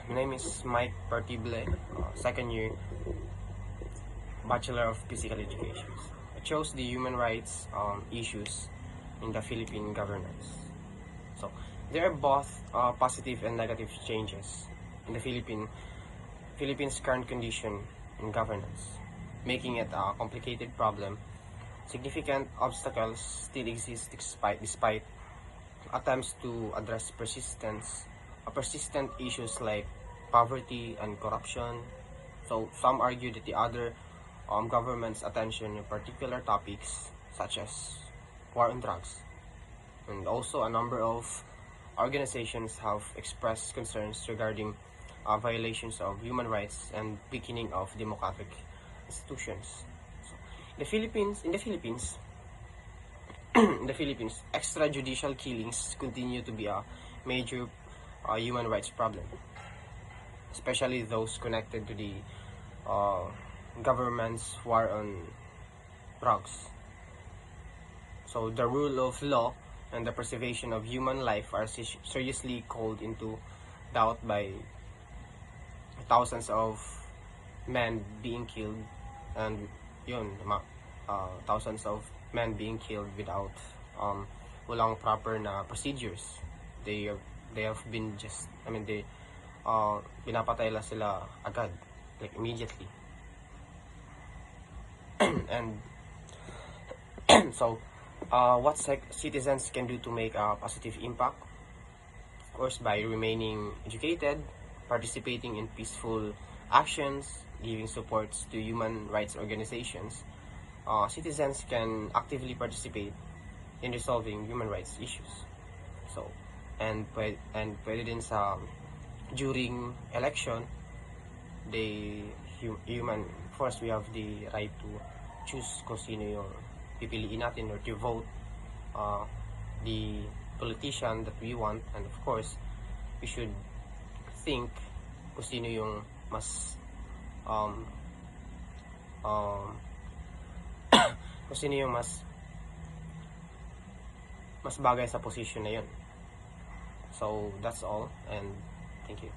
My name is Mike Partible, second year Bachelor of Physical Education. I chose the human rights issues in the Philippine governance. So there are both positive and negative changes in the Philippines' current condition in governance, making it a complicated problem. Significant obstacles still exist despite attempts to address persistent issues like poverty and corruption. So some argue that the other government's attention in particular topics such as war on drugs, and also a number of organizations have expressed concerns regarding violations of human rights and weakening of democratic institutions. So, in the Philippines, extrajudicial killings continue to be a major human rights problem, especially those connected to the government's war on drugs. So the rule of law and the preservation of human life are seriously called into doubt by thousands of men being killed, and thousands of men being killed without walang proper na procedures. They have been pinapatay lang sila agad, like immediately. And so what citizens can do to make a positive impact? Of course, by remaining educated, participating in peaceful actions, giving supports to human rights organizations. Citizens can actively participate in resolving human rights issues. So, and pwede din sa during election, first we have the right to choose kung sino yung pipiliin natin, or to vote the politician that we want. And of course, we should think kung sino yung mas kung sino yung mas bagay sa position na yun. So that's all, and thank you.